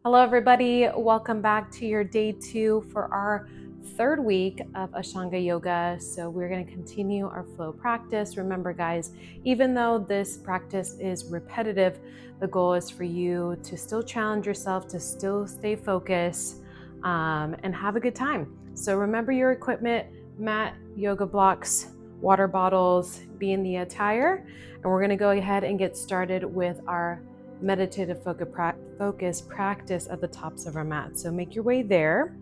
Hello, everybody. Welcome back to your day 2 for our third week of Ashtanga yoga. So we're going to continue our flow practice. Remember, guys, even though this practice is repetitive, the goal is for you to still challenge yourself, to still stay focused, and have a good time. So remember your equipment: mat, yoga blocks, water bottles, be in the attire. And we're going to go ahead and get started with our meditative focus practice at the tops of our mat. So make your way there.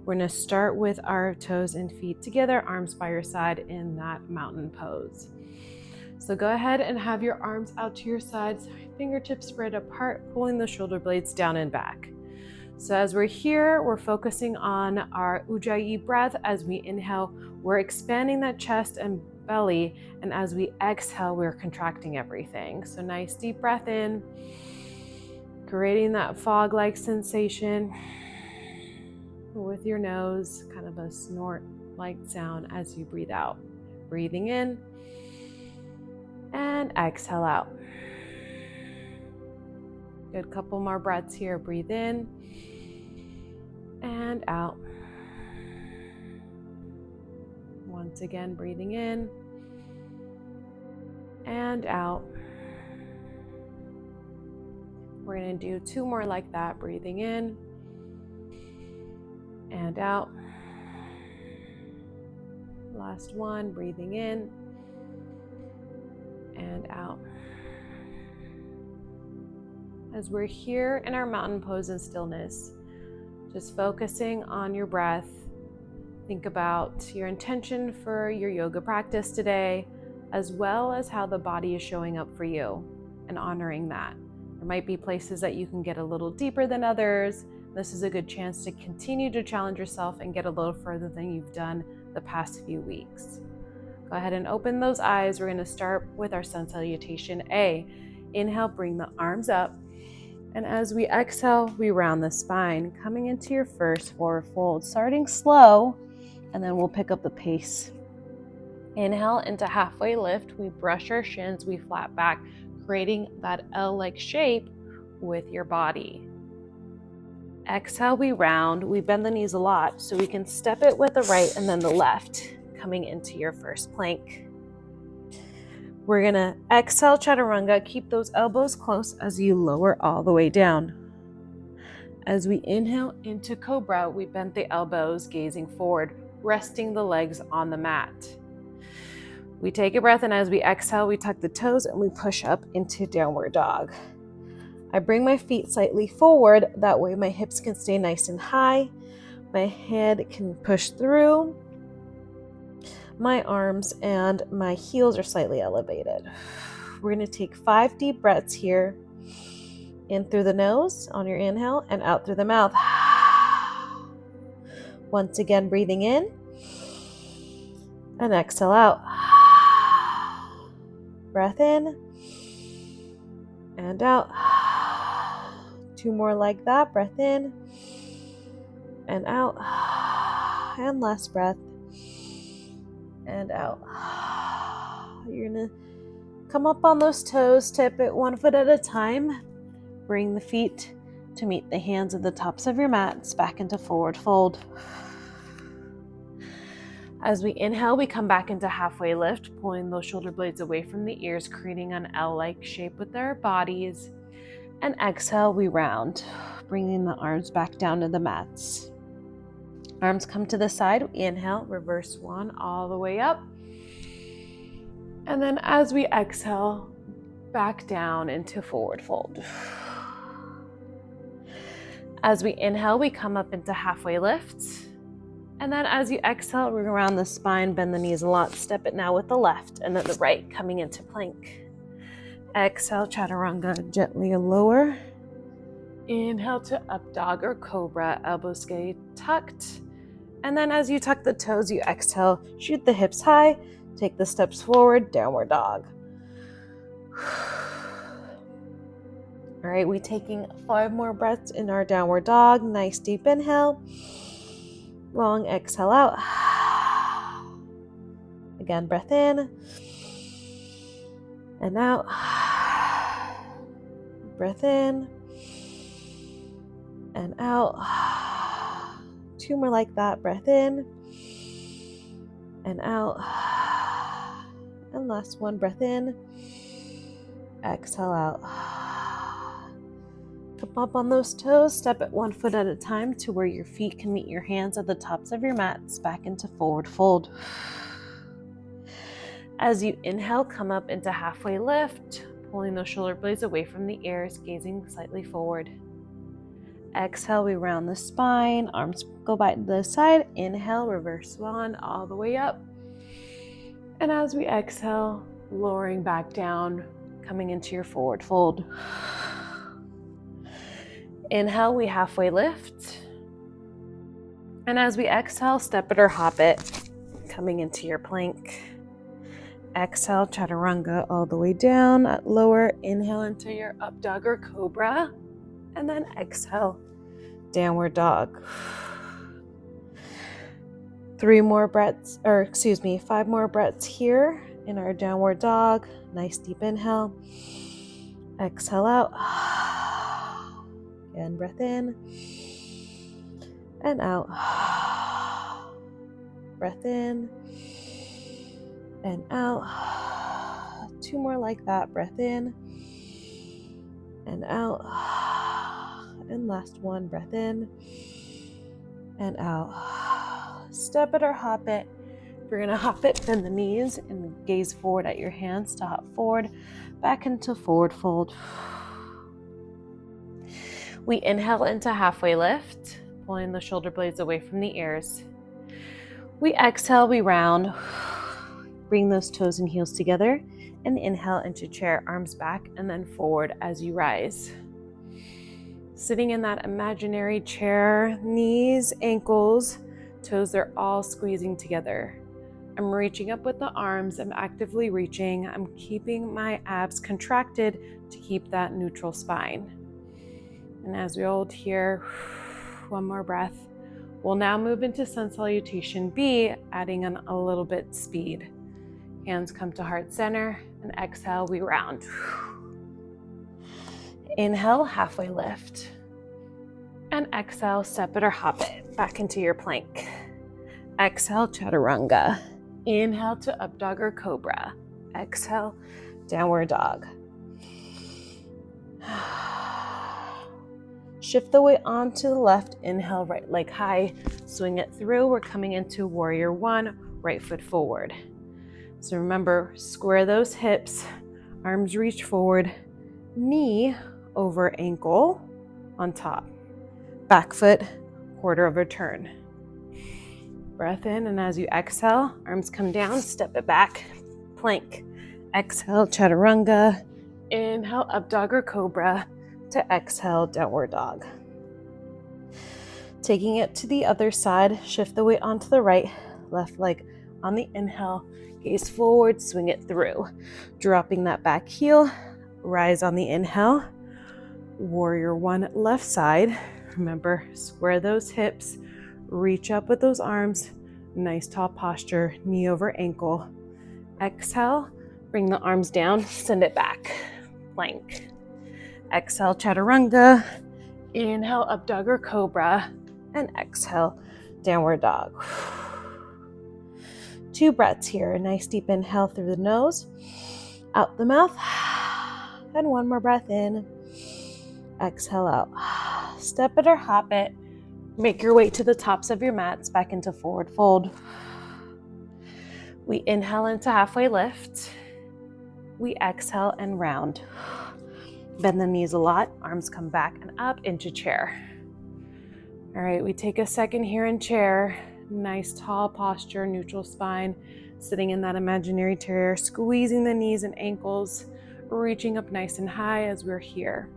We're going to start with our toes and feet together, arms by your side in that mountain pose. So go ahead and have your arms out to your sides, fingertips spread apart, pulling the shoulder blades down and back. So as we're here, we're focusing on our Ujjayi breath. As we inhale, we're expanding that chest and belly, and as we exhale, we're contracting everything. So nice deep breath in, creating that fog-like sensation with your nose, kind of a snort-like sound as you breathe out. Breathing in and exhale out. Good couple more breaths here. Breathe in and out. Once again, breathing in and out. We're going to do 2 more like that. Breathing in and out. Last one, breathing in and out. As we're here in our mountain pose in stillness, just focusing on your breath. Think about your intention for your yoga practice today, as well as how the body is showing up for you and honoring that. There might be places that you can get a little deeper than others. This is a good chance to continue to challenge yourself and get a little further than you've done the past few weeks. Go ahead and open those eyes. We're going to start with our sun salutation A. Inhale, bring the arms up. And as we exhale, we round the spine, coming into your first forward fold, starting slow, and then we'll pick up the pace. Inhale into halfway lift. We brush our shins, we flat back, creating that L-like shape with your body. Exhale, we round. We bend the knees a lot, so we can step it with the right and then the left, coming into your first plank. We're going to exhale, chaturanga. Keep those elbows close as you lower all the way down. As we inhale into cobra, we bend the elbows, gazing forward, resting the legs on the mat. We take a breath, and as we exhale, we tuck the toes and we push up into downward dog. I bring my feet slightly forward. That way my hips can stay nice and high. My head can push through. My arms and my heels are slightly elevated. We're going to take 5 deep breaths here. In through the nose on your inhale and out through the mouth. Once again, breathing in and exhale out. Breath in and out. 2 more like that. Breath in and out. And last breath and out. You're going to come up on those toes, tip it 1 foot at a time. Bring the feet to meet the hands at the tops of your mats, back into forward fold. As we inhale, we come back into halfway lift, pulling those shoulder blades away from the ears, creating an L-like shape with our bodies. And exhale, we round, bringing the arms back down to the mats. Arms come to the side. Inhale, reverse one all the way up. And then as we exhale, back down into forward fold. As we inhale, we come up into halfway lift. And then as you exhale, ring around the spine, bend the knees a lot. Step it now with the left and then the right, coming into plank. Exhale, chaturanga, gently lower. Inhale to up dog or cobra, elbows stay tucked. And then as you tuck the toes, you exhale, shoot the hips high, take the steps forward, downward dog. All right, we're taking 5 more breaths in our downward dog. Nice deep inhale. Long exhale out. Again, breath in and out. Breath in and out. 2 more like that. Breath in and out. And last one, breath in. Exhale out. Come up on those toes. Step it 1 foot at a time to where your feet can meet your hands at the tops of your mats. Back into forward fold. As you inhale, come up into halfway lift, pulling those shoulder blades away from the ears, gazing slightly forward. Exhale, we round the spine, arms go by to the side. Inhale, reverse swan all the way up. And as we exhale, lowering back down, coming into your forward fold. Inhale, we halfway lift. And as we exhale, step it or hop it, coming into your plank. Exhale, chaturanga all the way down. Lower, inhale into your up dog or cobra. And then exhale, downward dog. 5 more breaths here in our downward dog. Nice deep inhale. Exhale out. And breath in and out. Breath in and out. 2 more like that. Breath in and out. And last one, breath in and out. Step it or hop it. If you're gonna hop it, bend the knees and gaze forward at your hands to hop forward, back into forward fold. We inhale into halfway lift, pulling the shoulder blades away from the ears. We exhale, we round. Bring those toes and heels together and inhale into chair, arms back and then forward as you rise. Sitting in that imaginary chair, knees, ankles, toes, they're all squeezing together. I'm reaching up with the arms. I'm actively reaching. I'm keeping my abs contracted to keep that neutral spine. And as we hold here, 1 more breath. We'll now move into sun salutation B, adding in a little bit speed. Hands come to heart center, and exhale, we round. Inhale, halfway lift. And exhale, step it or hop it back into your plank. Exhale, chaturanga. Inhale to up dog or cobra. Exhale, downward dog. Shift the weight onto the left. Inhale, right leg high. Swing it through. We're coming into warrior 1, right foot forward. So remember, square those hips. Arms reach forward. Knee over ankle on top. Back foot, quarter of a turn. Breath in, and as you exhale, arms come down, step it back, plank. Exhale, chaturanga. Inhale, up dog or cobra. To exhale, downward dog. Taking it to the other side, shift the weight onto the right, left leg on the inhale, gaze forward, swing it through. Dropping that back heel, rise on the inhale. Warrior 1, left side. Remember, square those hips, reach up with those arms, nice tall posture, knee over ankle. Exhale, bring the arms down, send it back, plank. Exhale, chaturanga. Inhale, up dog or cobra. And exhale, downward dog. 2 breaths here. A nice deep inhale through the nose, out the mouth. And 1 more breath in. Exhale out. Step it or hop it. Make your way to the tops of your mats, back into forward fold. We inhale into halfway lift. We exhale and round. Bend the knees a lot, arms come back and up into chair. All right, we take a second here in chair. Nice tall posture, neutral spine, sitting in that imaginary chair, squeezing the knees and ankles, reaching up nice and high as we're here.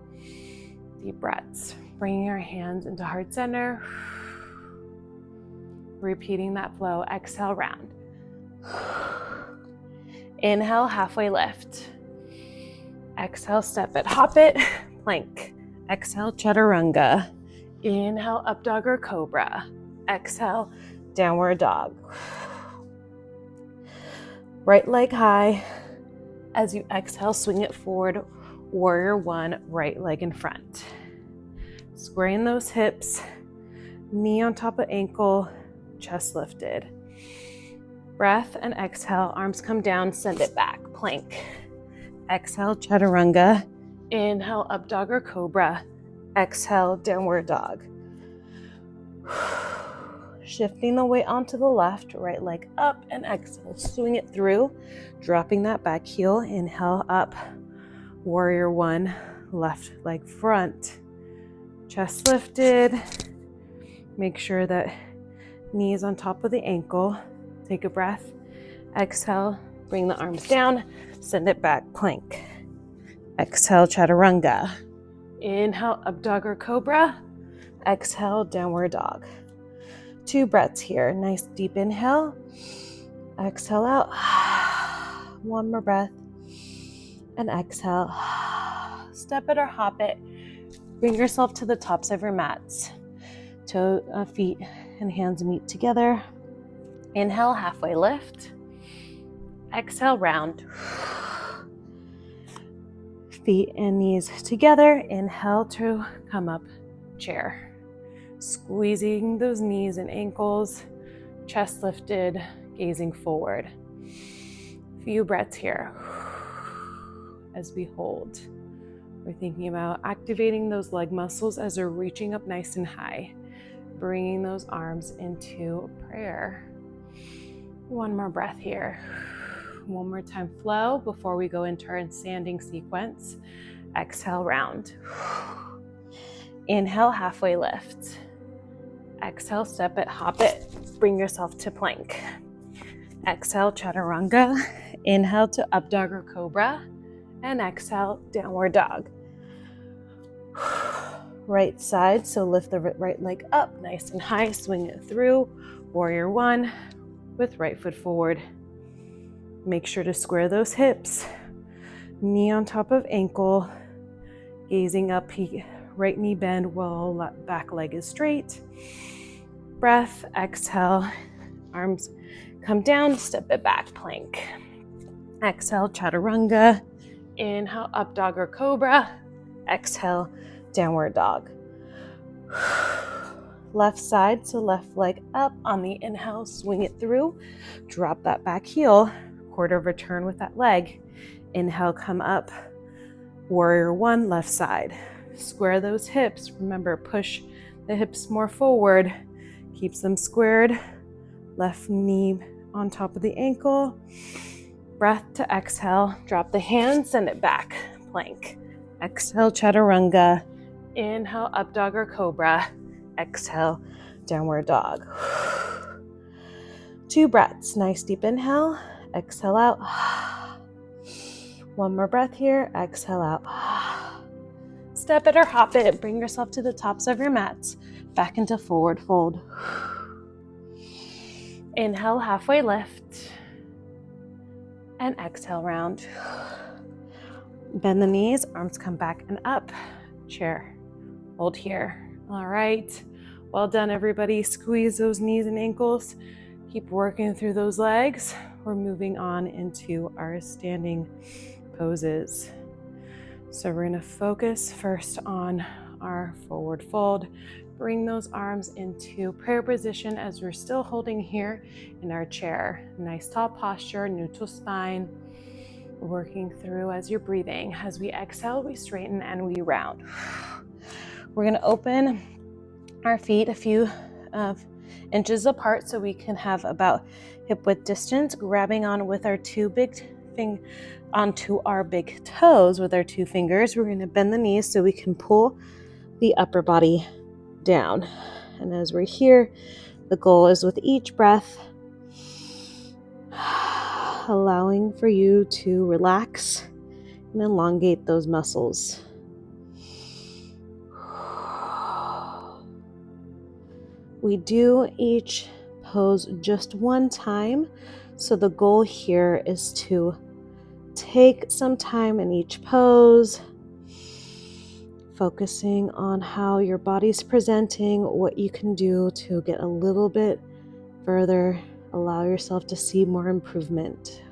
Deep breaths, bringing our hands into heart center. Repeating that flow, exhale, round. Inhale, halfway lift. Exhale, step it, hop it, plank. Exhale, chaturanga. Inhale, up dog or cobra. Exhale, downward dog. Right leg high. As you exhale, swing it forward. Warrior 1, right leg in front. Squaring those hips, knee on top of ankle, chest lifted. Breath and exhale, arms come down, send it back, plank. Exhale, chaturanga. Inhale, up dog or cobra. Exhale, downward dog. Shifting the weight onto the left, right leg up, and exhale, swing it through, dropping that back heel. Inhale, up, warrior one, left leg front. Chest lifted. Make sure that knee is on top of the ankle. Take a breath. Exhale, bring the arms down, send it back, plank. Exhale, chaturanga. Inhale, up dog or cobra. Exhale, downward dog. 2 breaths here. Nice deep inhale. Exhale out. 1 more breath. And exhale. Step it or hop it. Bring yourself to the tops of your mats. Feet and hands meet together. Inhale, halfway lift. Exhale, round. Feet and knees together. Inhale to come up, chair. Squeezing those knees and ankles, chest lifted, gazing forward. Few breaths here as we hold. We're thinking about activating those leg muscles as they're reaching up nice and high, bringing those arms into prayer. 1 more breath here. 1 more time flow before we go into our standing sequence. Exhale, round. Inhale, halfway lift. Exhale, step it, hop it, bring yourself to plank. Exhale, chaturanga. Inhale to up dog or cobra. And exhale, downward dog. Right side, so lift the right leg up, nice and high, swing it through. Warrior one, with right foot forward. Make sure to square those hips. Knee on top of ankle, gazing up, right knee bend while back leg is straight. Breath, exhale, arms come down, step it back, plank. Exhale, chaturanga. Inhale, up dog or cobra. Exhale, downward dog. Left side, so left leg up on the inhale, swing it through. Drop that back heel, quarter of a turn with that leg. Inhale, come up. Warrior one, left side. Square those hips. Remember, push the hips more forward. Keeps them squared. Left knee on top of the ankle. Breath to exhale. Drop the hands, send it back. Plank. Exhale, chaturanga. Inhale, up dog or cobra. Exhale, downward dog. 2 breaths. Nice deep inhale. Exhale out. 1 more breath here. Exhale out. Step it or hop it. Bring yourself to the tops of your mats. Back into forward fold. Inhale, halfway lift. And exhale, round. Bend the knees, arms come back and up. Chair. Hold here. All right. Well done, everybody. Squeeze those knees and ankles. Keep working through those legs. We're moving on into our standing poses. So we're going to focus first on our forward fold. Bring those arms into prayer position as we're still holding here in our chair. Nice tall posture, neutral spine. Working through as you're breathing. As we exhale, we straighten and we round. We're going to open our feet a few inches apart so we can have about hip width distance, grabbing on with our onto our big toes with our 2 fingers. We're going to bend the knees so we can pull the upper body down. And as we're here, the goal is with each breath, allowing for you to relax and elongate those muscles. We do each pose just 1 time, so the goal here is to take some time in each pose, focusing on how your body's presenting, what you can do to get a little bit further, allow yourself to see more improvement.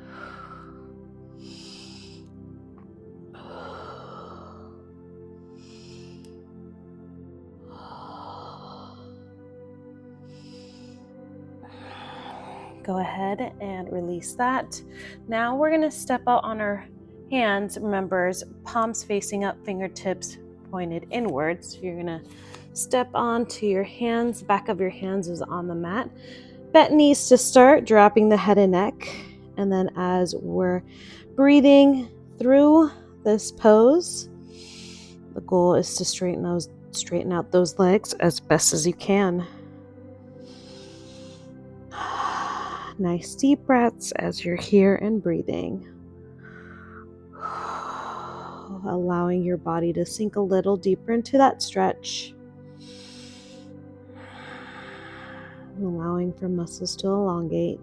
Go ahead and release that. Now we're gonna step out on our hands. Remember, palms facing up, fingertips pointed inwards. You're gonna step onto your hands. Back of your hands is on the mat. Bent knees to start, dropping the head and neck. And then as we're breathing through this pose, the goal is to straighten out those legs as best as you can. Nice deep breaths as you're here and breathing. Allowing your body to sink a little deeper into that stretch. Allowing for muscles to elongate.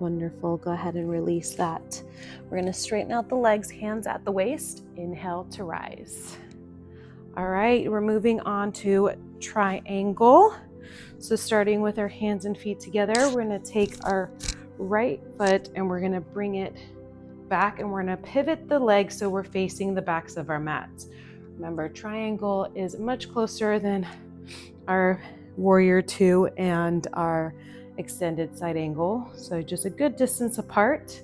Wonderful. Go ahead and release that. We're going to straighten out the legs, hands at the waist. Inhale to rise. All right, we're moving on to triangle. So starting with our hands and feet together, we're going to take our right foot and we're going to bring it back and we're going to pivot the legs so we're facing the backs of our mats. Remember, triangle is much closer than our warrior two and our extended side angle. So just a good distance apart.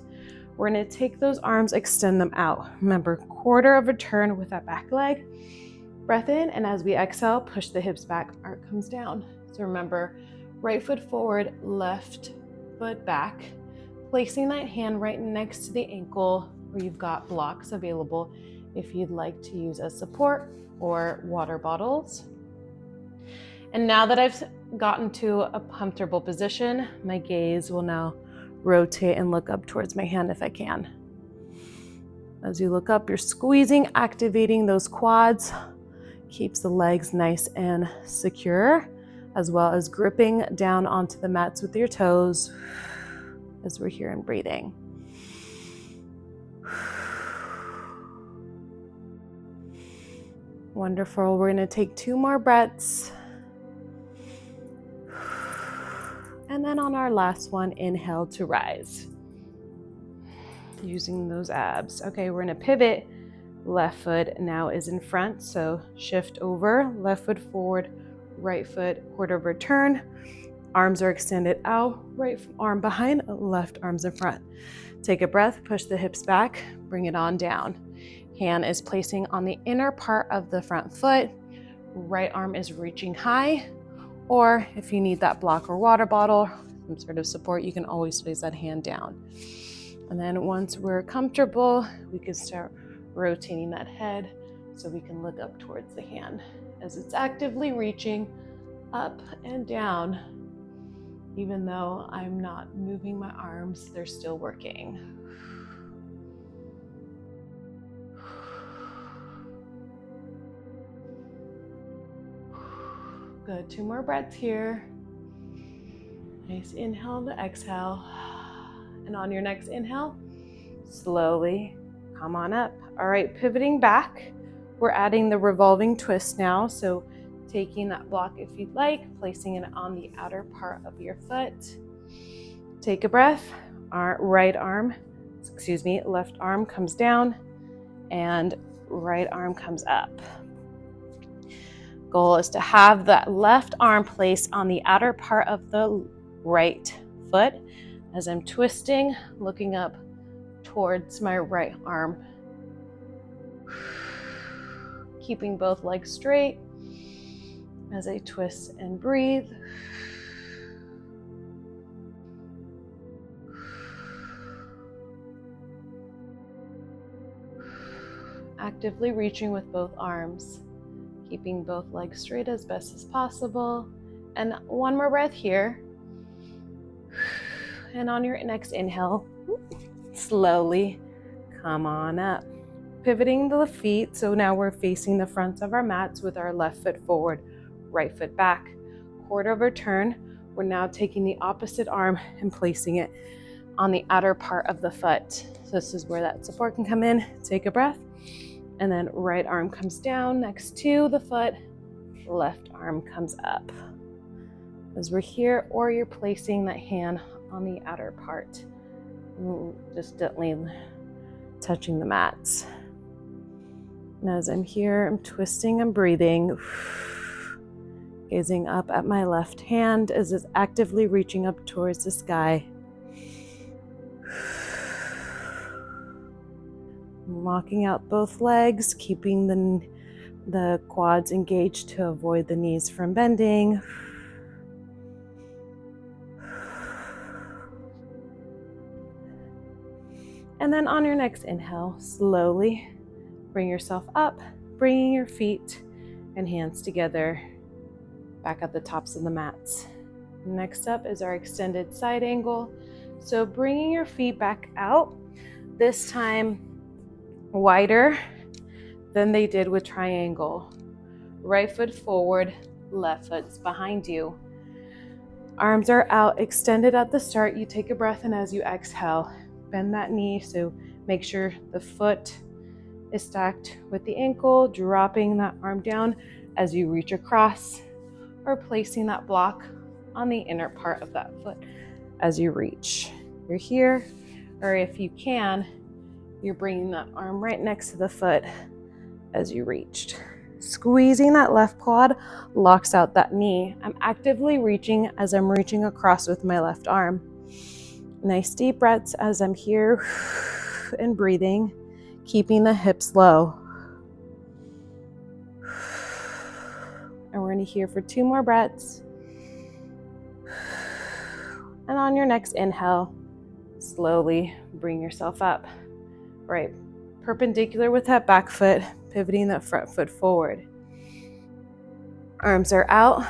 We're going to take those arms, extend them out. Remember, quarter of a turn with that back leg. Breath in, and as we exhale, push the hips back, arc comes down. So remember, right foot forward, left foot back, placing that hand right next to the ankle where you've got blocks available if you'd like to use as support or water bottles. And now that I've gotten to a comfortable position, my gaze will now rotate and look up towards my hand if I can. As you look up, you're squeezing, activating those quads, keeps the legs nice and secure, as well as gripping down onto the mats with your toes as we're here and breathing. Wonderful. We're going to take 2 more breaths. And then on our last one, inhale to rise. Using those abs. Okay, we're going to pivot. Left foot now is in front, so shift over, left foot forward, right foot quarter of a turn. Arms are extended out, right arm behind, left arm's in front. Take a breath, push the hips back, bring it on down. Hand is placing on the inner part of the front foot. Right arm is reaching high, or if you need that block or water bottle, some sort of support, you can always place that hand down. And then once we're comfortable, we can start rotating that head so we can look up towards the hand as it's actively reaching up and down. Even though I'm not moving my arms, they're still working. Good, 2 more breaths here. Nice inhale to exhale. And on your next inhale, slowly come on up. All right, pivoting back, we're adding the revolving twist now. So taking that block if you'd like, placing it on the outer part of your foot. Take a breath. Our left arm comes down and right arm comes up. Goal is to have that left arm placed on the outer part of the right foot as I'm twisting, looking up towards my right arm. Keeping both legs straight as I twist and breathe. Actively reaching with both arms, keeping both legs straight as best as possible. And 1 more breath here. And on your next inhale, slowly come on up. Pivoting the feet, so now we're facing the fronts of our mats with our left foot forward, right foot back. Quarter of a turn, we're now taking the opposite arm and placing it on the outer part of the foot. So this is where that support can come in. Take a breath, and then right arm comes down next to the foot, left arm comes up. As we're here, or you're placing that hand on the outer part, just gently touching the mats. And as I'm here, I'm twisting and breathing, gazing up at my left hand as it's actively reaching up towards the sky. Locking out both legs, keeping the quads engaged to avoid the knees from bending. And then on your next inhale, slowly bring yourself up, bringing your feet and hands together back at the tops of the mats. Next up is our extended side angle. So bringing your feet back out, this time wider than they did with triangle. Right foot forward, left foot's behind you. Arms are out, extended at the start. You take a breath, and as you exhale, bend that knee. So make sure the foot is stacked with the ankle, dropping that arm down as you reach across, or placing that block on the inner part of that foot as you reach. You're here, or if you can, you're bringing that arm right next to the foot as you reached. Squeezing that left quad locks out that knee. I'm actively reaching as I'm reaching across with my left arm. Nice deep breaths as I'm here and breathing, keeping the hips low. And we're going to here for 2 more breaths. And on your next inhale, slowly bring yourself up. Right, perpendicular with that back foot, pivoting that front foot forward. Arms are out.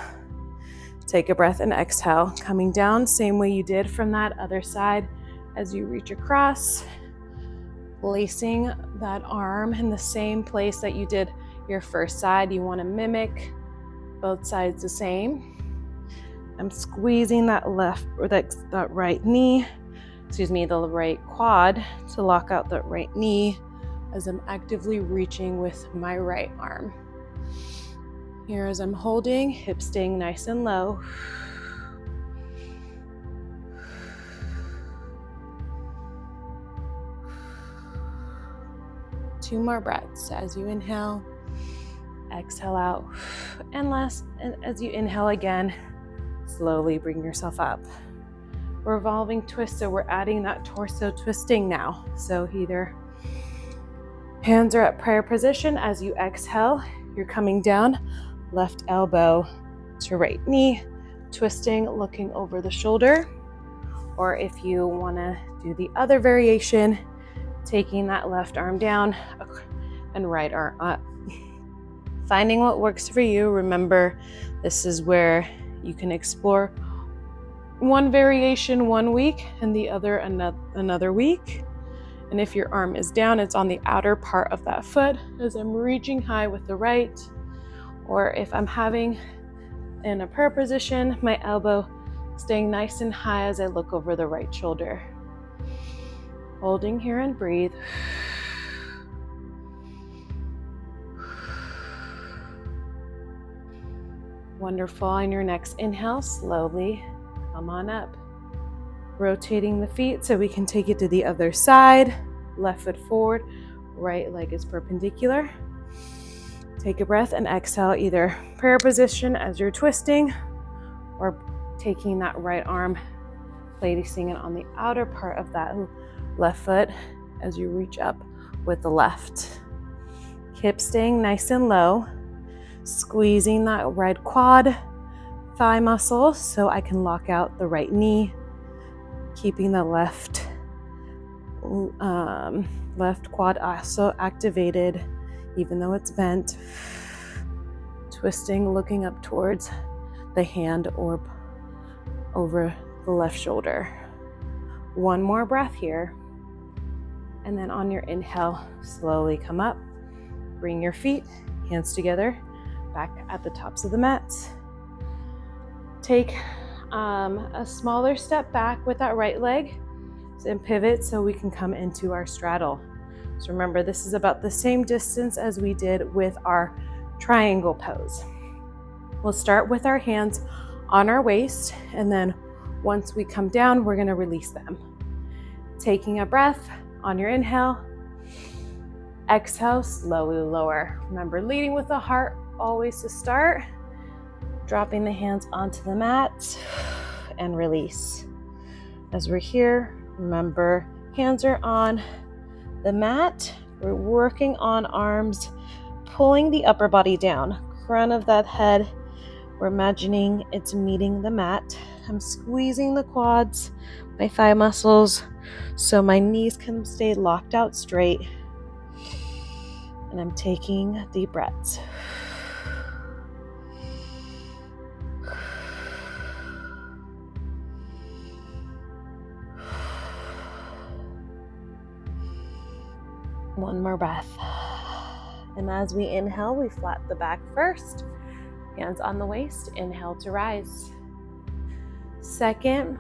Take a breath and exhale. Coming down, same way you did from that other side as you reach across. Placing that arm in the same place that you did your first side. You want to mimic both sides the same. I'm squeezing that right knee, the right quad to lock out that right knee as I'm actively reaching with my right arm. Here as I'm holding, hips staying nice and low. Two more breaths as you inhale, exhale out, and as you inhale again, slowly bring yourself up. Revolving twist, so we're adding that torso twisting now. So either hands are at prayer position. As you exhale, you're coming down, left elbow to right knee, twisting, looking over the shoulder. Or if you want to do the other variation, taking that left arm down and right arm up. Finding what works for you. Remember, this is where you can explore one variation one week and the other another week. And if your arm is down, it's on the outer part of that foot as I'm reaching high with the right. Or if I'm having in a prayer position, my elbow staying nice and high as I look over the right shoulder. Holding here and breathe. Wonderful. On your next inhale, slowly come on up. Rotating the feet so we can take it to the other side. Left foot forward, right leg is perpendicular. Take a breath and exhale, either prayer position as you're twisting or taking that right arm, placing it on the outer part of that left foot as you reach up with the left. Hips staying nice and low, squeezing that right quad, thigh muscle so I can lock out the right knee, keeping the left quad also activated even though it's bent. Twisting, looking up towards the hand or over the left shoulder. One more breath here. And then on your inhale, slowly come up. Bring your feet, hands together, back at the tops of the mats. Take a smaller step back with that right leg and pivot so we can come into our straddle. So remember, this is about the same distance as we did with our triangle pose. We'll start with our hands on our waist, and then once we come down, we're going to release them. Taking a breath on your inhale, exhale, slowly lower. Remember, leading with the heart always to start. Dropping the hands onto the mat and release. As we're here, remember, hands are on the mat. We're working on arms, pulling the upper body down. Crown of that head, we're imagining it's meeting the mat. I'm squeezing the quads, my thigh muscles, so my knees can stay locked out straight. And I'm taking deep breaths. One more breath. And as we inhale, we flat the back first. Hands on the waist, inhale to rise. Second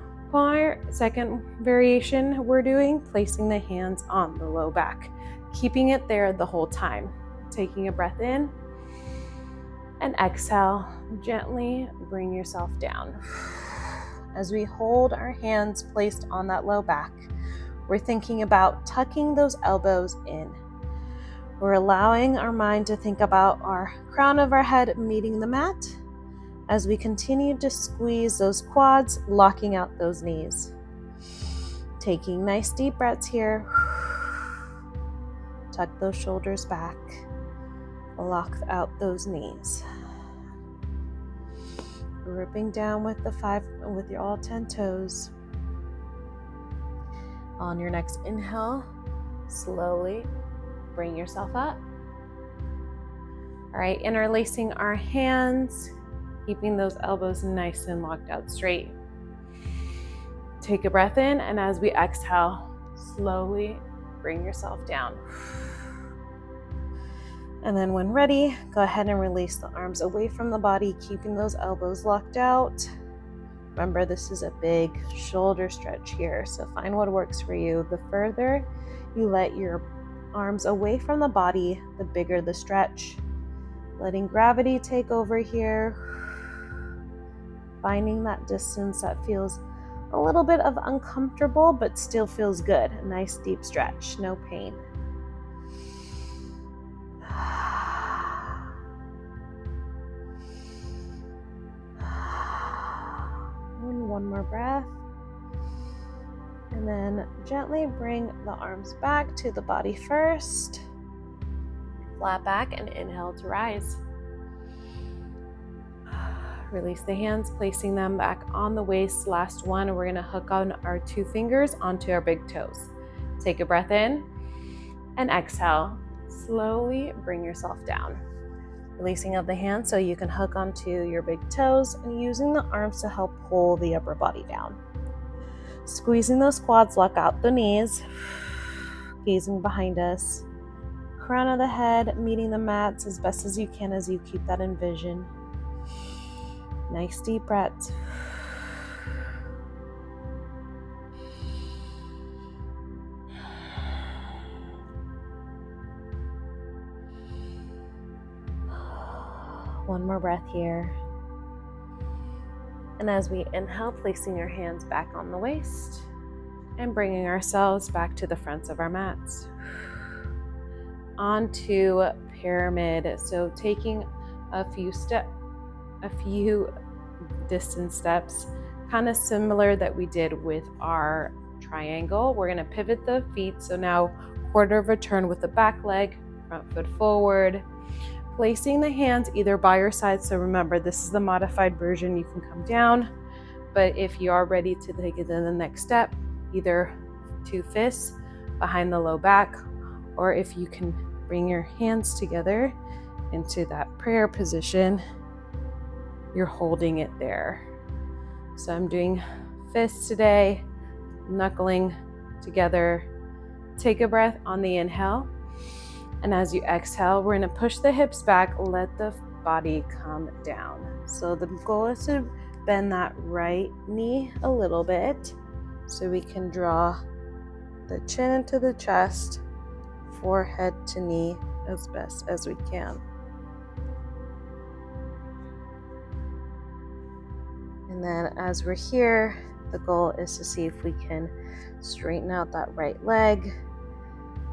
variation we're doing, placing the hands on the low back, keeping it there the whole time. Taking a breath in and exhale, gently bring yourself down. As we hold our hands placed on that low back, we're thinking about tucking those elbows in. We're allowing our mind to think about our crown of our head meeting the mat as we continue to squeeze those quads, locking out those knees. Taking nice deep breaths here. Tuck those shoulders back. Lock out those knees. Gripping down with your all 10 toes. On your next inhale, slowly bring yourself up. All right, interlacing our hands, keeping those elbows nice and locked out straight. Take a breath in, and as we exhale, slowly bring yourself down. And then when ready, go ahead and release the arms away from the body, keeping those elbows locked out. Remember, this is a big shoulder stretch here, so find what works for you. The further you let your arms away from the body, the bigger the stretch. Letting gravity take over here. Finding that distance that feels a little bit of uncomfortable, but still feels good. A nice deep stretch, no pain. One more breath. And then gently bring the arms back to the body first. Flat back and inhale to rise. Release the hands, placing them back on the waist. Last one, we're gonna hook on our 2 fingers onto our big toes. Take a breath in and exhale. Slowly bring yourself down. Releasing of the hands so you can hook onto your big toes and using the arms to help pull the upper body down. Squeezing those quads, lock out the knees. Gazing behind us. Crown of the head meeting the mats as best as you can as you keep that in vision. Nice deep breaths. One more breath here. And as we inhale, placing our hands back on the waist and bringing ourselves back to the fronts of our mats. Onto pyramid. So taking a few distance steps, kind of similar that we did with our triangle. We're going to pivot the feet. So now quarter of a turn with the back leg, front foot forward. Placing the hands either by your side. So remember, this is the modified version. You can come down, but if you are ready to take it to the next step, either 2 fists behind the low back, or if you can bring your hands together into that prayer position, you're holding it there. So I'm doing fists today, knuckling together. Take a breath on the inhale. And as you exhale, we're going to push the hips back, let the body come down. So the goal is to bend that right knee a little bit so we can draw the chin into the chest, forehead to knee as best as we can. And then as we're here, the goal is to see if we can straighten out that right leg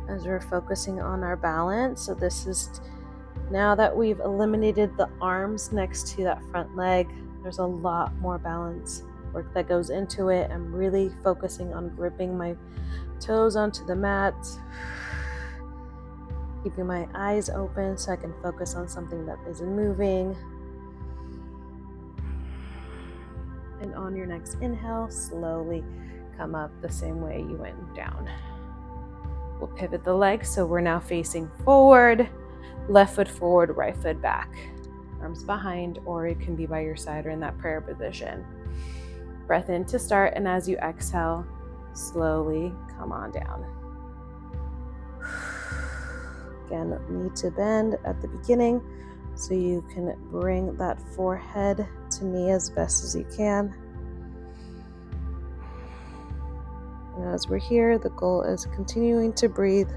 as we're focusing on our balance. So this is now that we've eliminated the arms next to that front leg, there's a lot more balance work that goes into it. I'm really focusing on gripping my toes onto the mat, keeping my eyes open so I can focus on something that isn't moving. And on your next inhale, slowly come up the same way you went down. We'll pivot the legs so we're now facing forward, left foot forward, right foot back. Arms behind, or it can be by your side or in that prayer position. Breath in to start, and as you exhale, slowly come on down. Again, knee to bend at the beginning so you can bring that forehead to knee as best as you can. And as we're here, the goal is continuing to breathe.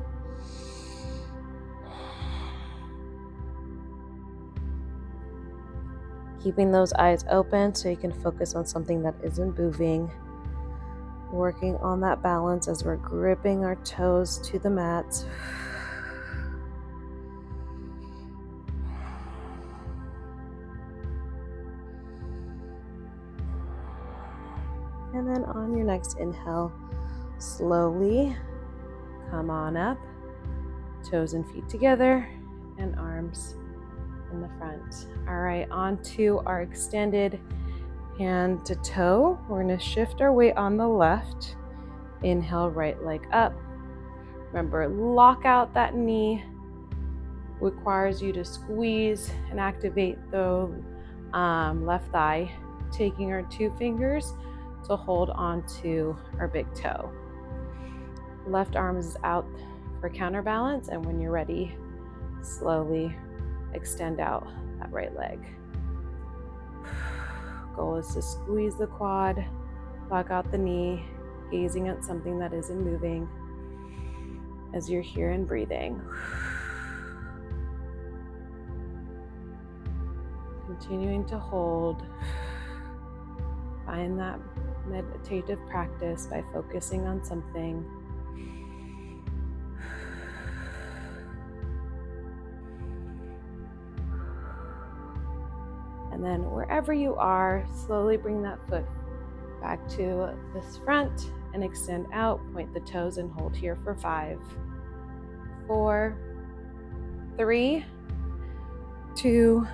Keeping those eyes open so you can focus on something that isn't moving. Working on that balance as we're gripping our toes to the mat. And then on your next inhale, slowly come on up, toes and feet together, and arms in the front. All right, on to our extended hand to toe. We're going to shift our weight on the left. Inhale, right leg up. Remember, lock out that knee. Requires you to squeeze and activate the left thigh, taking our 2 fingers to hold on to our big toe. Left arm is out for counterbalance, and when you're ready, slowly extend out that right leg. Goal is to squeeze the quad, lock out the knee, gazing at something that isn't moving as you're here and breathing. Continuing to hold. Find that meditative practice by focusing on something. And then wherever you are, slowly bring that foot back to this front and extend out. Point the toes and hold here for 5, 4, 3, 2,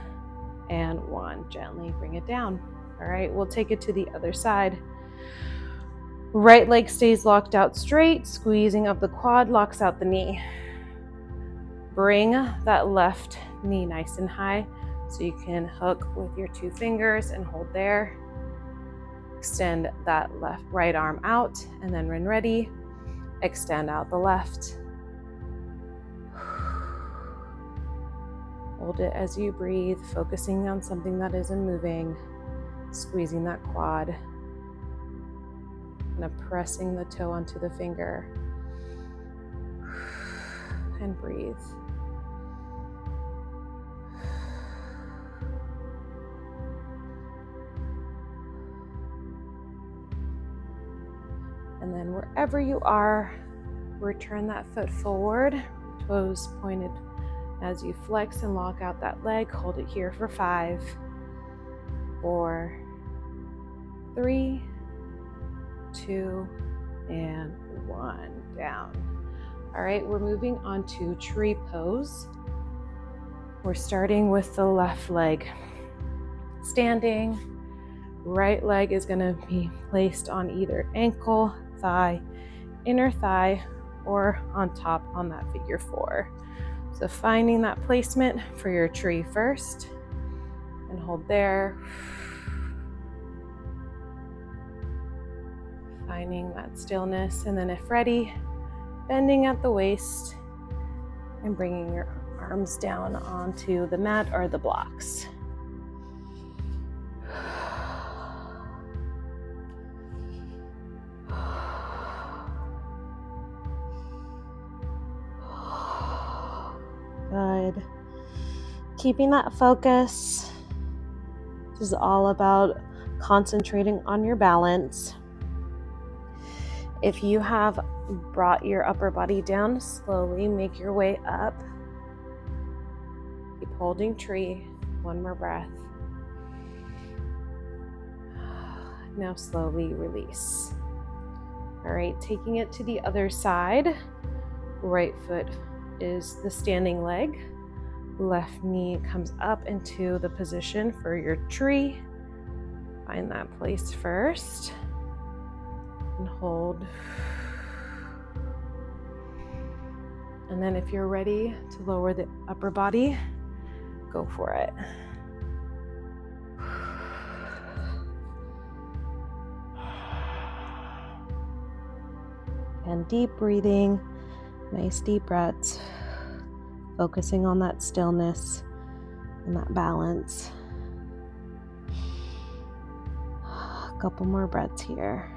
and 1. Gently bring it down. All right, we'll take it to the other side. Right leg stays locked out straight, squeezing up the quad, locks out the knee. Bring that left knee nice and high so you can hook with your 2 fingers and hold there. Extend that right arm out, and then when ready, extend out the left. Hold it as you breathe, focusing on something that isn't moving, squeezing that quad, and pressing the toe onto the finger. And breathe. And then wherever you are, return that foot forward, toes pointed as you flex and lock out that leg. Hold it here for 5, 4, 3, 2, and 1. Down. All right, we're moving on to tree pose. We're starting with the left leg standing. Right leg is going to be placed on either ankle, thigh, inner thigh, or on top on that figure 4. So finding that placement for your tree first, and hold there. Finding that stillness, and then if ready, bending at the waist and bringing your arms down onto the mat or the blocks. Good. Keeping that focus. This is all about concentrating on your balance. If you have brought your upper body down, slowly make your way up. Keep holding tree. One more breath. Now slowly release. All right, taking it to the other side. Right foot is the standing leg. Left knee comes up into the position for your tree. Find that place first. And hold. And then if you're ready to lower the upper body, go for it. And deep breathing, nice deep breaths, focusing on that stillness and that balance. A couple more breaths here.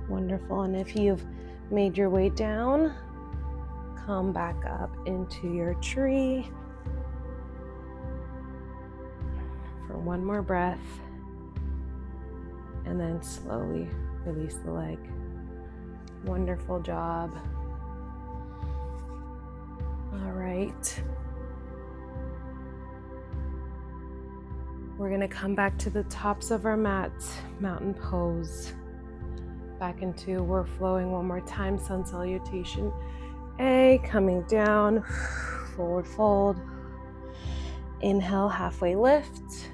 Wonderful. And if you've made your way down, come back up into your tree for one more breath, and then slowly release the leg. Wonderful job. All right. We're going to come back to the tops of our mats, mountain pose. Back into we're flowing one more time, sun salutation. A, coming down, forward fold. Inhale, halfway lift.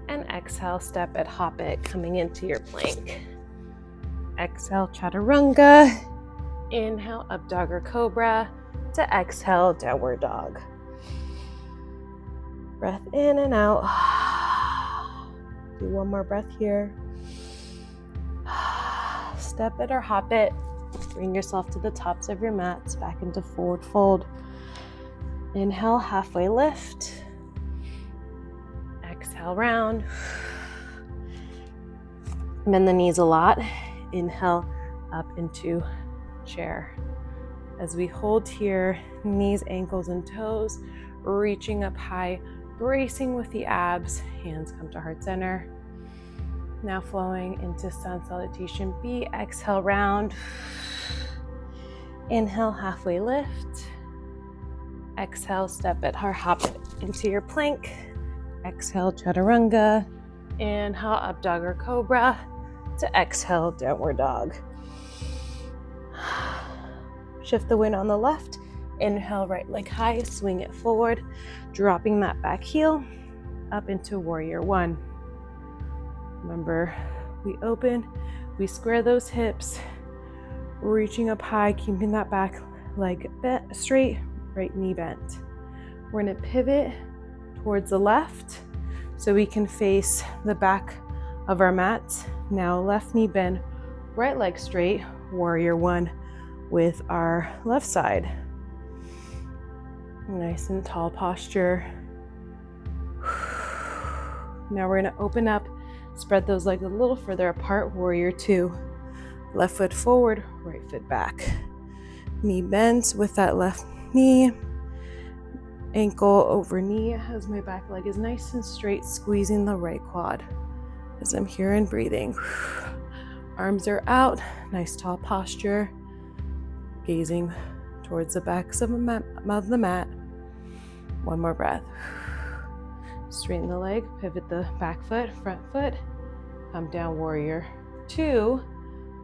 And exhale, step it, hop it, coming into your plank. Exhale, chaturanga. Inhale, up dog or cobra. To exhale, downward dog. Breath in and out. Do one more breath here. Step it or hop it. Bring yourself to the tops of your mats, back into forward fold. Inhale, halfway lift. Exhale, round. Bend the knees a lot. Inhale, up into chair. As we hold here, knees, ankles, and toes, reaching up high, bracing with the abs. Hands come to heart center. Now flowing into sun salutation B. Exhale, round. Inhale, halfway lift. Exhale, step it or hop it into your plank. Exhale, chaturanga. Inhale, up dog or cobra. To exhale, downward dog. Shift the weight on the left. Inhale, right leg high, swing it forward, dropping that back heel up into warrior one. Remember, we open, we square those hips, reaching up high, keeping that back leg bent straight, right knee bent. We're going to pivot towards the left so we can face the back of our mat. Now left knee bend, right leg straight, warrior one with our left side. Nice and tall posture. Now we're going to open up, spread those legs a little further apart, warrior two. Left foot forward, right foot back. Knee bends with that left knee. Ankle over knee as my back leg is nice and straight, squeezing the right quad as I'm here and breathing. Arms are out, nice tall posture. Gazing towards the backs of the mat. One more breath. Straighten the leg, pivot the back foot, front foot. Come down, warrior two,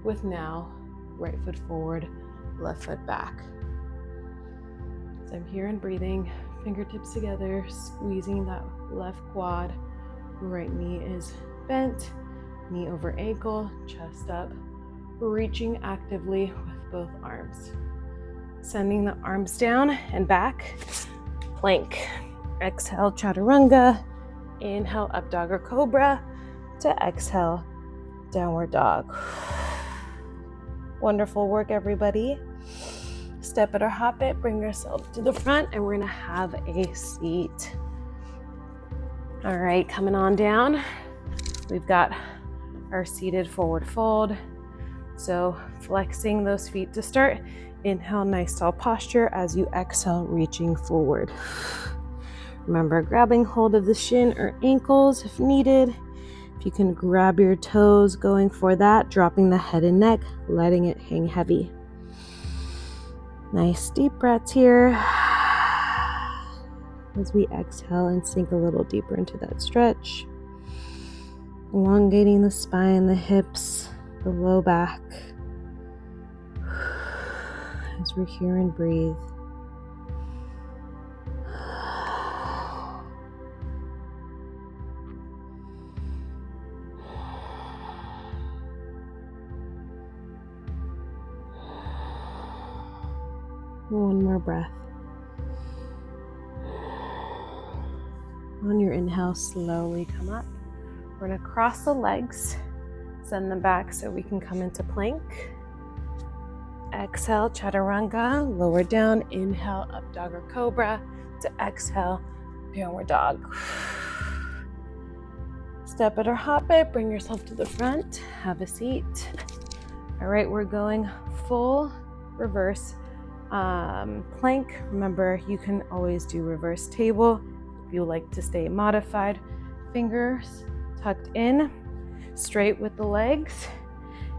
with now right foot forward, left foot back. So I'm here and breathing, fingertips together, squeezing that left quad. Right knee is bent, knee over ankle, chest up, reaching actively with both arms. Sending the arms down and back, plank. Exhale, chaturanga. Inhale, up dog or cobra. To exhale, downward dog. Wonderful work, everybody. Step it or hop it, bring yourself to the front, and we're gonna have a seat. All right, coming on down. We've got our seated forward fold. So flexing those feet to start. Inhale, nice tall posture as you exhale, reaching forward. Remember, grabbing hold of the shin or ankles if needed. If you can grab your toes, going for that, dropping the head and neck, letting it hang heavy. Nice deep breaths here. As we exhale and sink a little deeper into that stretch. Elongating the spine, the hips, the low back. As we're here and breathe. One more breath. On your inhale, slowly come up. We're going to cross the legs, send them back so we can come into plank. Exhale, chaturanga, lower down. Inhale, up dog or cobra. To exhale, downward dog. Step it or hop it, bring yourself to the front, have a seat. All right, we're going full reverse plank. Remember, you can always do reverse table if you like to stay modified. Fingers tucked in, straight with the legs,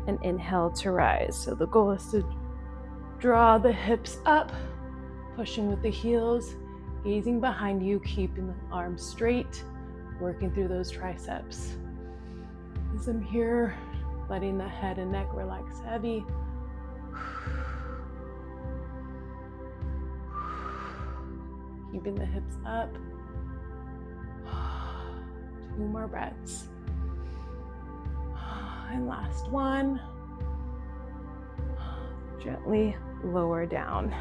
and inhale to rise. So the goal is to draw the hips up, pushing with the heels, gazing behind you, keeping the arms straight, working through those triceps. As I'm here, letting the head and neck relax heavy. Keeping the hips up. 2 more breaths. And last one. Gently lower down.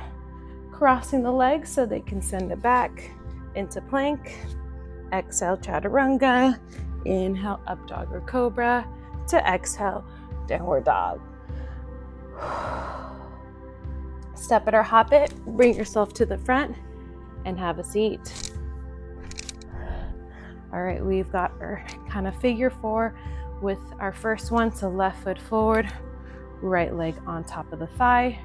Crossing the legs so they can send it back into plank. Exhale, chaturanga. Inhale, up dog or cobra. To exhale, downward dog. Step it or hop it. Bring yourself to the front and have a seat. All right, we've got our kind of figure 4 with our first one. So left foot forward, right leg on top of the thigh.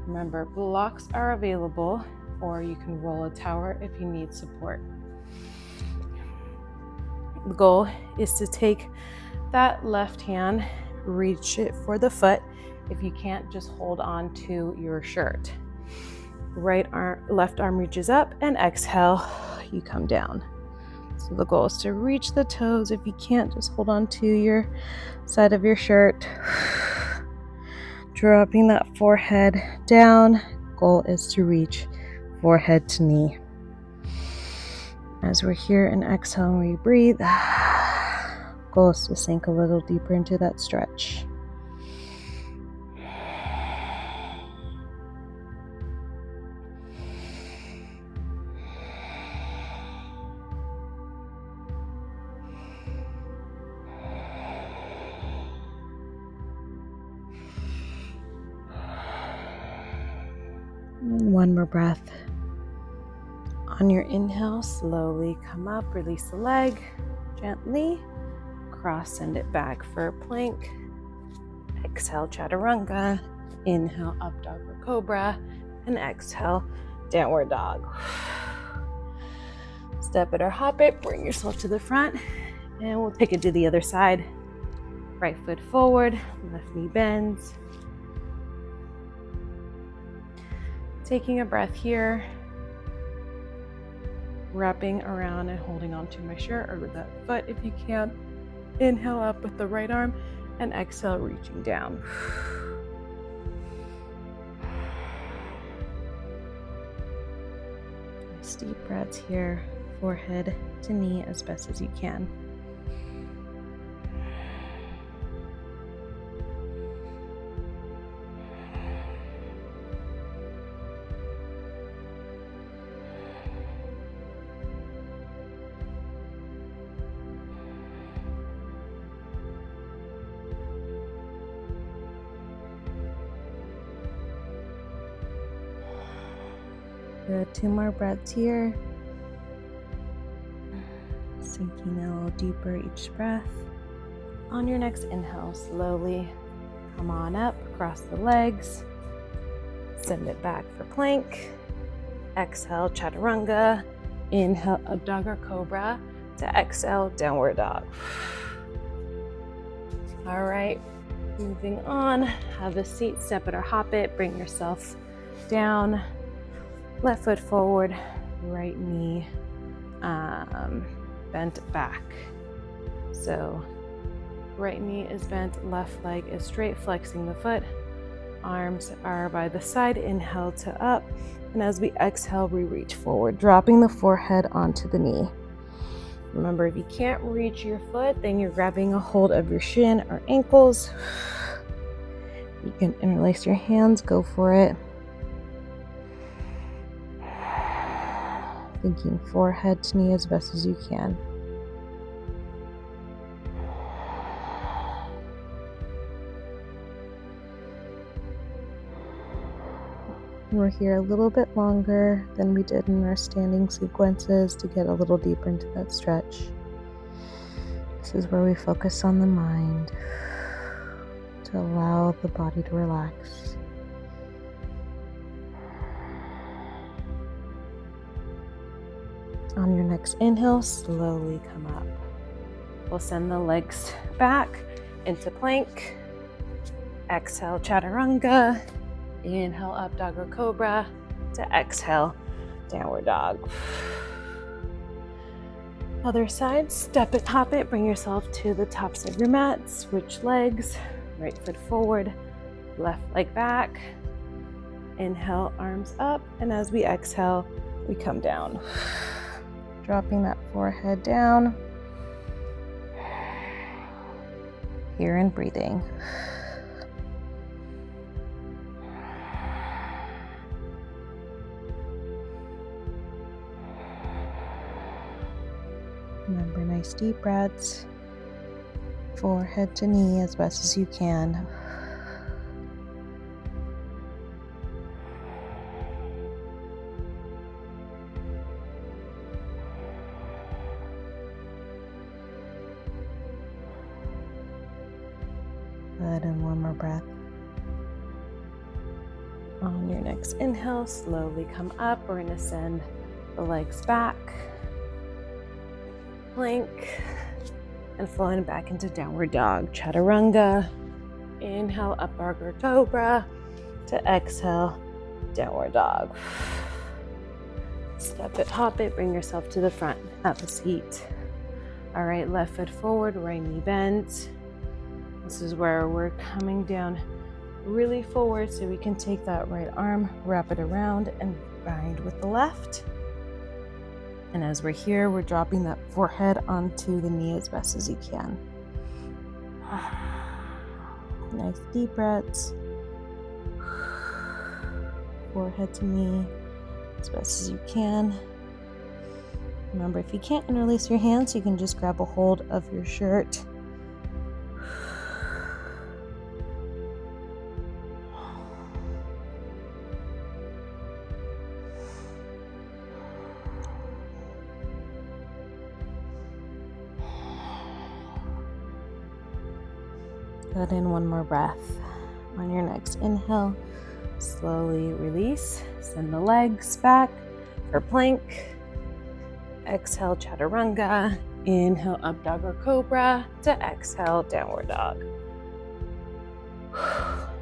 Remember, blocks are available, or you can roll a tower if you need support. The goal is to take that left hand, reach it for the foot. If you can't, just hold on to your shirt. Left arm reaches up, and exhale, you come down. So the goal is to reach the toes. If you can't, just hold on to your side of your shirt. Dropping that forehead down. Goal is to reach forehead to knee. As we're here and exhale and we breathe, goal is to sink a little deeper into that stretch. And one more breath. On your inhale, slowly come up, release the leg, gently cross, send it back for a plank. Exhale, chaturanga. Inhale, up dog or cobra, and exhale, downward dog. Step it or hop it, bring yourself to the front, and we'll take it to the other side. Right foot forward, left knee bends. Taking a breath here. Wrapping around and holding onto my shirt or with that foot if you can. Inhale up with the right arm and exhale, reaching down. Nice deep breaths here, forehead to knee as best as you can. Good, 2 more breaths here. Sinking a little deeper each breath. On your next inhale, slowly come on up, cross the legs, send it back for plank. Exhale, chaturanga. Inhale, up dog or cobra. To exhale, downward dog. All right, moving on. Have a seat, step it or hop it. Bring yourself down. Left foot forward, right knee bent back. So right knee is bent, left leg is straight, flexing the foot. Arms are by the side, inhale to up. And as we exhale, we reach forward, dropping the forehead onto the knee. Remember, if you can't reach your foot, then you're grabbing a hold of your shin or ankles. You can interlace your hands, go for it. Thinking forehead to knee as best as you can. We're here a little bit longer than we did in our standing sequences to get a little deeper into that stretch. This is where we focus on the mind to allow the body to relax. On your next inhale, slowly come up. We'll send the legs back into plank. Exhale, chaturanga. Inhale, up dog or cobra. To exhale, downward dog. Other side, step it, hop it. Bring yourself to the tops of your mat. Switch legs. Right foot forward, left leg back. Inhale, arms up. And as we exhale, we come down. Dropping that forehead down. Here and breathing. Remember, nice deep breaths. Forehead to knee as best as you can. Good, and one more breath. On your next inhale, slowly come up. We're going to send the legs back. Plank. And flowing back into downward dog. Chaturanga. Inhale, up dog or cobra. To exhale, downward dog. Step it, hop it, bring yourself to the front. Have a seat. All right, left foot forward, right knee bent. This is where we're coming down really forward so we can take that right arm, wrap it around, and bind with the left. And as we're here, we're dropping that forehead onto the knee as best as you can. Nice deep breaths. Forehead to knee as best as you can. Remember, if you can't interlace your hands, you can just grab a hold of your shirt. Let in one more breath. On your next inhale, slowly release. Send the legs back for plank. Exhale, chaturanga. Inhale, up dog or cobra. To exhale, downward dog.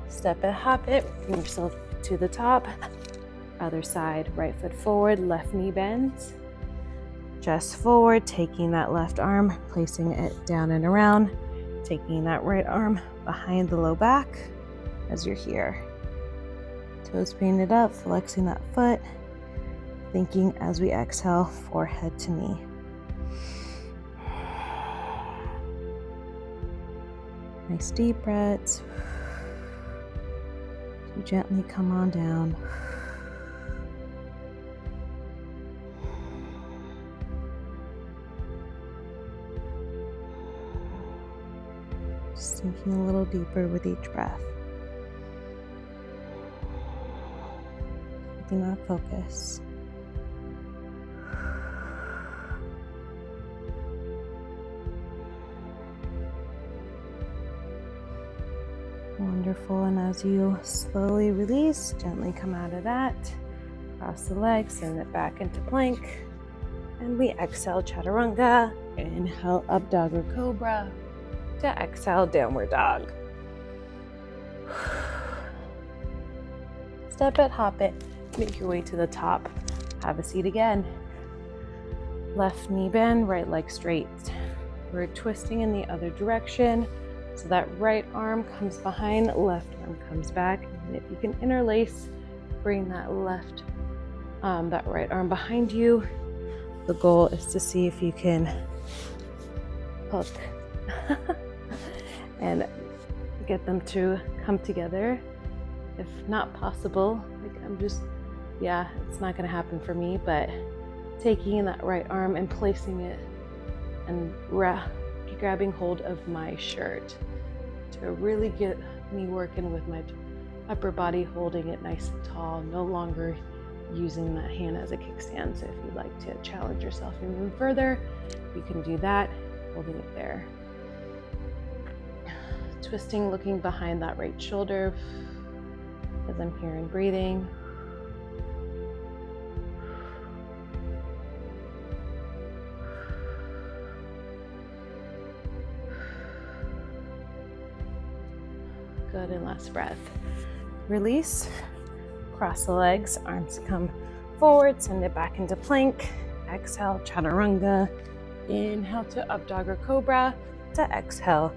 Step it, hop it. Bring yourself to the top. Other side, right foot forward, left knee bends. Just forward, taking that left arm, placing it down and around. Taking that right arm behind the low back as you're here. Toes painted up, flexing that foot. Thinking as we exhale, forehead to knee. Nice deep breaths. So gently come on down. Sinking a little deeper with each breath. Keeping that focus. Wonderful, and as you slowly release, gently come out of that. Cross the legs, send it back into plank. And we exhale, chaturanga. Inhale, up dog or cobra. To exhale, downward dog. Step it, hop it, make your way to the top. Have a seat again. Left knee bend, right leg straight. We're twisting in the other direction. So that right arm comes behind, left arm comes back. And if you can interlace, bring that right arm behind you. The goal is to see if you can hook and get them to come together. If not possible, it's not gonna happen for me, but taking that right arm and placing it and grabbing hold of my shirt to really get me working with my upper body, holding it nice and tall, no longer using that hand as a kickstand. So if you'd like to challenge yourself even further, you can do that, holding it there. Twisting, looking behind that right shoulder as I'm here and breathing. Good, and last breath. Release, cross the legs, arms come forward, send it back into plank. Exhale, chaturanga. Inhale to up dog or cobra. To exhale,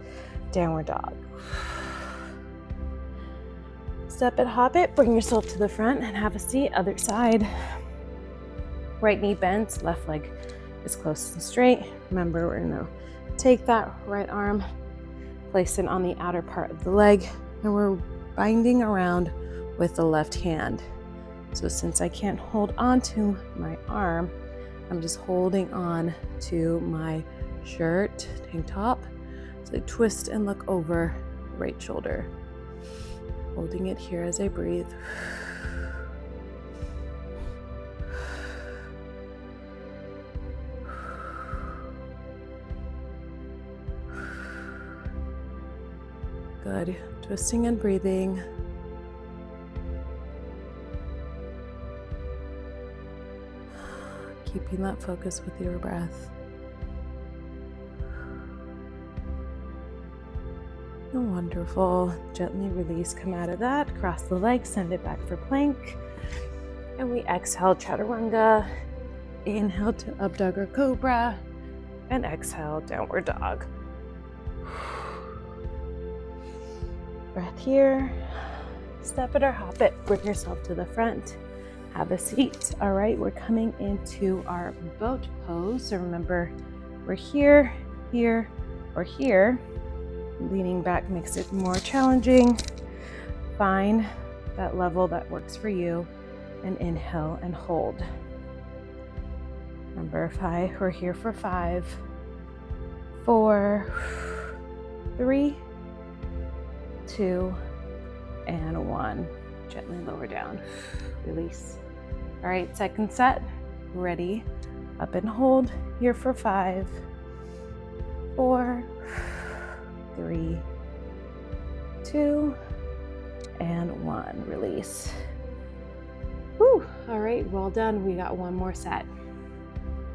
downward dog. Step it, hop it, bring yourself to the front and have a seat. Other side. Right knee bends, left leg is close and straight. Remember, we're gonna take that right arm, place it on the outer part of the leg, and we're binding around with the left hand. So since I can't hold on to my arm, I'm just holding on to my shirt, tank top. So I twist and look over the right shoulder. Holding it here as I breathe. Good. Twisting and breathing. Keeping that focus with your breath. Wonderful. Gently release, come out of that. Cross the legs, send it back for plank. And we exhale, chaturanga. Inhale to up dog or cobra. And exhale, downward dog. Breath here. Step it or hop it. Bring yourself to the front. Have a seat. All right, we're coming into our boat pose. So remember, we're here, here, or here. Leaning back makes it more challenging. Find that level that works for you and inhale and hold. Remember, we're here for 5, 4, 3, 2, and 1. Gently lower down. Release. All right, second set. Ready. Up and hold. Here for 5, 4, 3, 2, and 1. Release. Woo! All right, well done. We got one more set.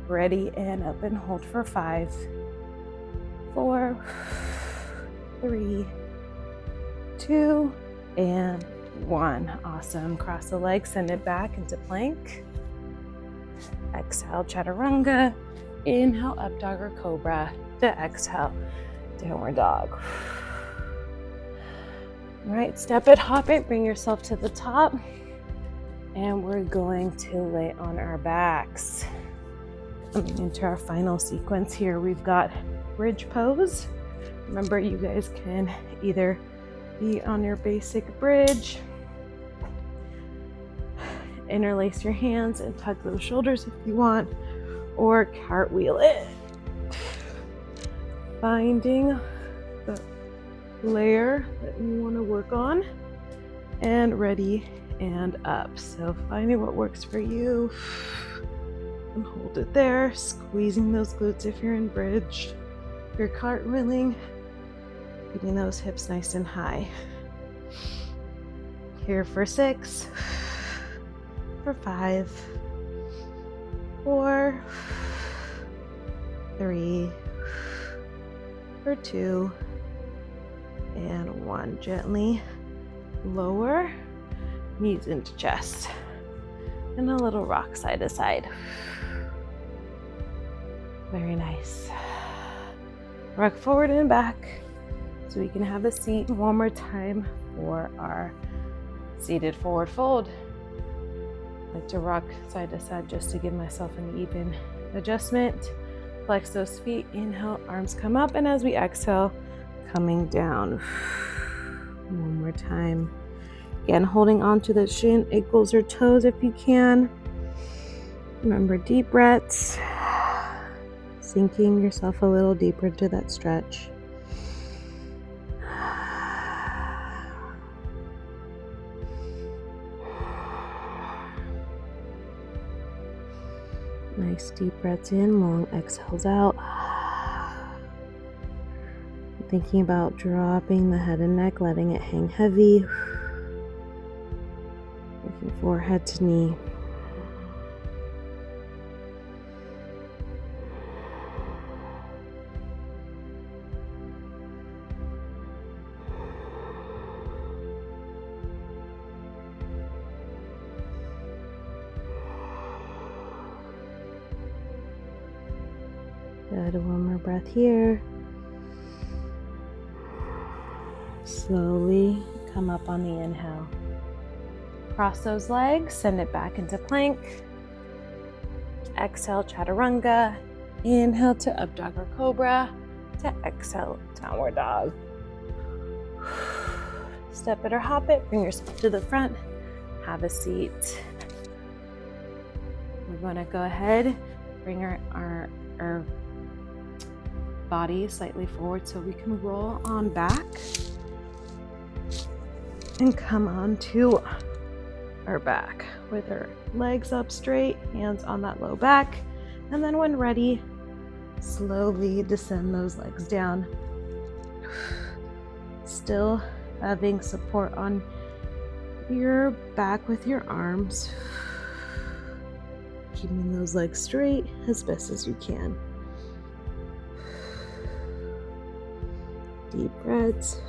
Ready, and up and hold for 5, 4, 3, 2, and 1. Awesome. Cross the legs, send it back into plank. Exhale, chaturanga. Inhale, up dog or cobra. To exhale, downward dog. All right, step it, hop it, bring yourself to the top. And we're going to lay on our backs. Coming into our final sequence here, we've got bridge pose. Remember, you guys can either be on your basic bridge, interlace your hands and tuck those shoulders if you want, or cartwheel it. Finding the layer that you want to work on, and ready and up. So finding what works for you and hold it there, squeezing those glutes if you're in bridge. If you're cartwheeling, keeping those hips nice and high. Here for 6, for 5, 4, 3, for 2, and 1. Gently lower, knees into chest, and a little rock side to side. Very nice. Rock forward and back so we can have a seat. One more time for our seated forward fold. I like to rock side to side just to give myself an even adjustment. Flex those feet. Inhale, arms come up, and as we exhale, coming down. One more time. Again, holding on to the shin, ankles or toes if you can. Remember, deep breaths. Sinking yourself a little deeper into that stretch. Nice deep breaths in, long exhales out. Thinking about dropping the head and neck, letting it hang heavy. Looking forehead to knee. Good, one more breath here. Slowly come up on the inhale. Cross those legs, send it back into plank. Exhale, chaturanga. Inhale to up dog or cobra. To exhale, downward dog. Step it or hop it, bring yourself to the front. Have a seat. We're going to go ahead, bring our body slightly forward so we can roll on back and come onto our back with our legs up straight, hands on that low back, and then when ready, slowly descend those legs down. Still having support on your back with your arms, keeping those legs straight as best as you can. Deep breaths.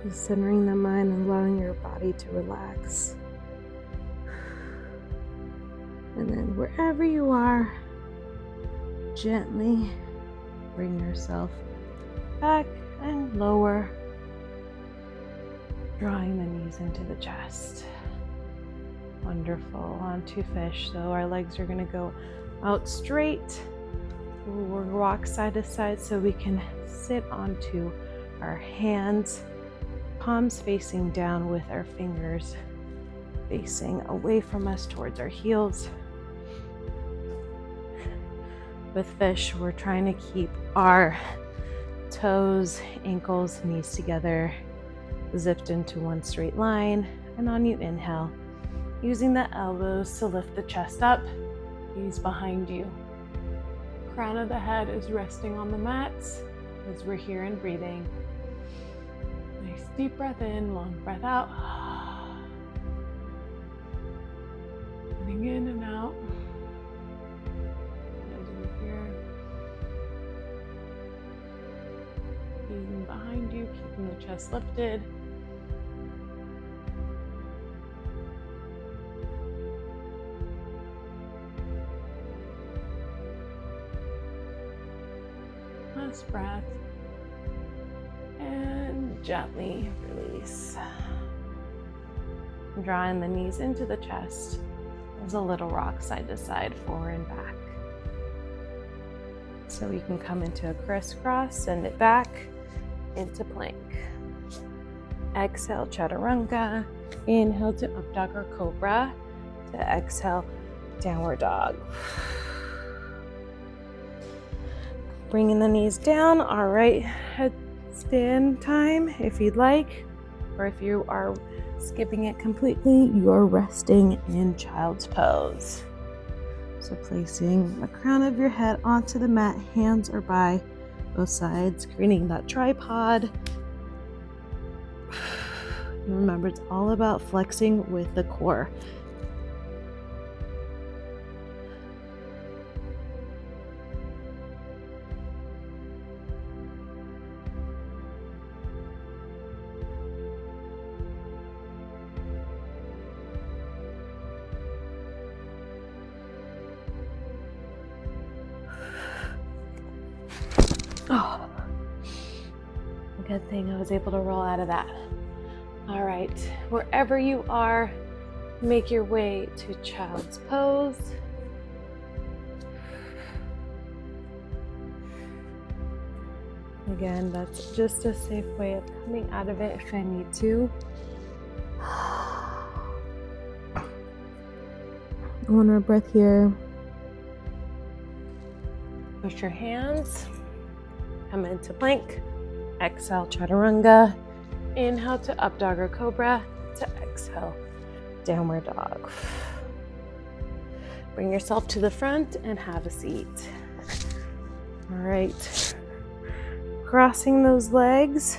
Just centering the mind and allowing your body to relax. And then wherever you are, gently bring yourself back and lower, drawing the knees into the chest. Wonderful. Onto fish. So our legs are going to go out straight. We'll rock side to side so we can sit onto our hands, palms facing down with our fingers facing away from us towards our heels. With fish, we're trying to keep our toes, ankles, knees together, zipped into one straight line. And on you inhale, using the elbows to lift the chest up, knees behind you. Crown of the head is resting on the mats as we're here and breathing. Nice deep breath in, long breath out. Breathing in and out. As we're here. Breathing behind you, keeping the chest lifted. Last breath. And gently release. Drawing the knees into the chest. There's a little rock side to side, forward and back. So we can come into a crisscross, send it back into plank. Exhale, chaturanga. Inhale to up dog or cobra. To exhale, downward dog. Bringing the knees down. All right, headstand time if you'd like, or if you are skipping it completely, you're resting in child's pose. So placing the crown of your head onto the mat, hands are by both sides, creating that tripod. And remember, it's all about flexing with the core. Oh, good thing I was able to roll out of that. All right, wherever you are, make your way to child's pose. Again, that's just a safe way of coming out of it if I need to. One more breath here. Push your hands, come into plank, exhale, chaturanga, inhale to up dog or cobra, to exhale, downward dog. Bring yourself to the front and have a seat. All right, crossing those legs.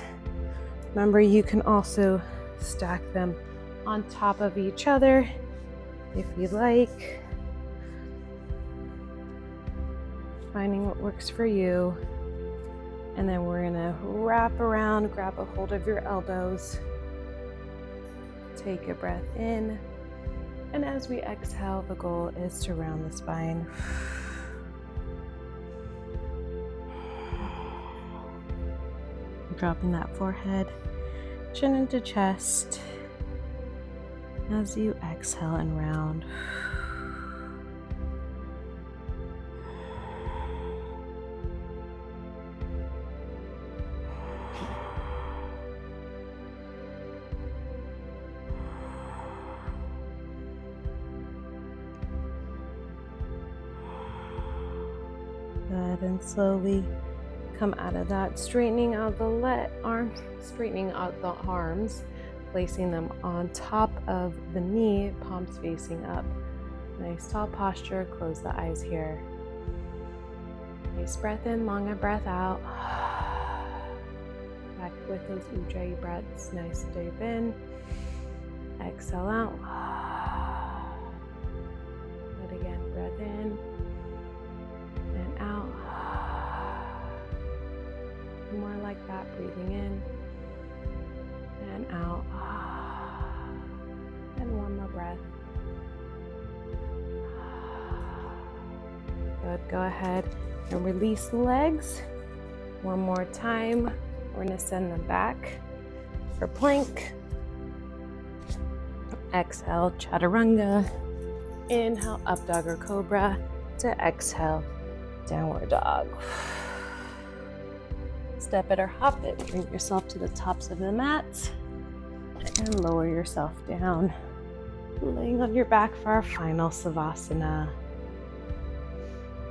Remember, you can also stack them on top of each other if you like. Finding what works for you. And then we're gonna wrap around, grab a hold of your elbows. Take a breath in. And as we exhale, the goal is to round the spine. Dropping that forehead, chin into chest. As you exhale and round. Good, and slowly come out of that, straightening out the straightening out the arms, placing them on top of the knee, palms facing up. Nice tall posture, close the eyes here. Nice breath in, longer breath out. Back with those ujjayi breaths, nice deep in. Exhale out. But again, breath in and out. More like that, breathing in and out. And one more breath. Good, go ahead and release the legs. One more time. We're gonna send them back for plank. Exhale, chaturanga. Inhale, up dog or cobra. To exhale, downward dog. Step it or hop it. Bring yourself to the tops of the mat and lower yourself down. Laying on your back for our final savasana.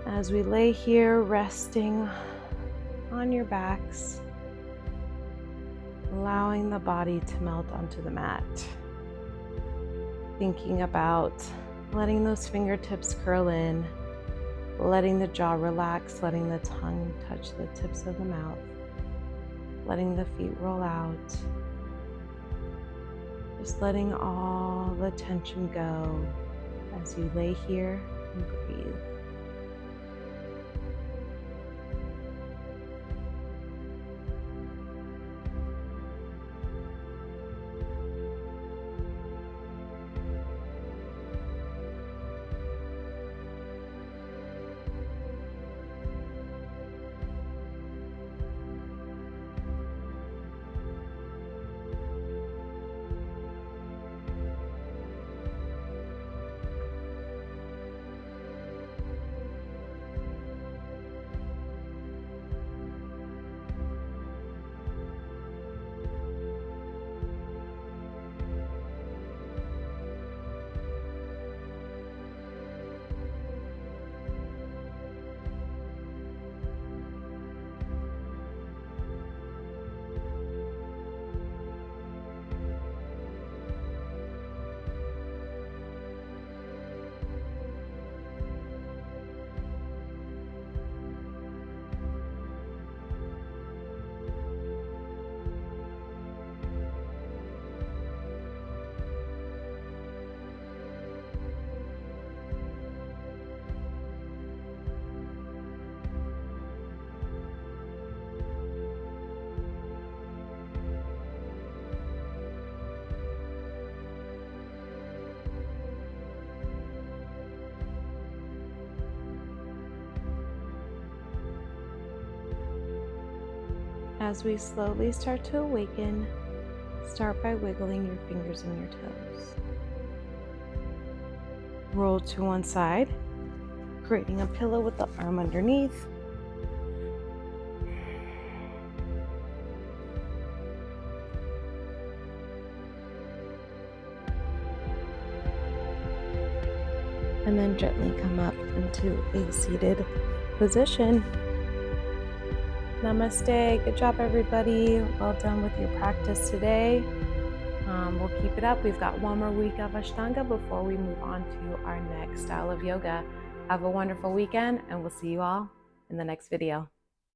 As we lay here, resting on your backs, allowing the body to melt onto the mat. Thinking about letting those fingertips curl in, letting the jaw relax, letting the tongue touch the tips of the mouth, letting the feet roll out. Just letting all the tension go as you lay here and breathe. As we slowly start to awaken, start by wiggling your fingers and your toes. Roll to one side, creating a pillow with the arm underneath. And then gently come up into a seated position. Namaste. Good job, everybody. Well done with your practice today. We'll keep it up. We've got one more week of Ashtanga before we move on to our next style of yoga. Have a wonderful weekend, and we'll see you all in the next video.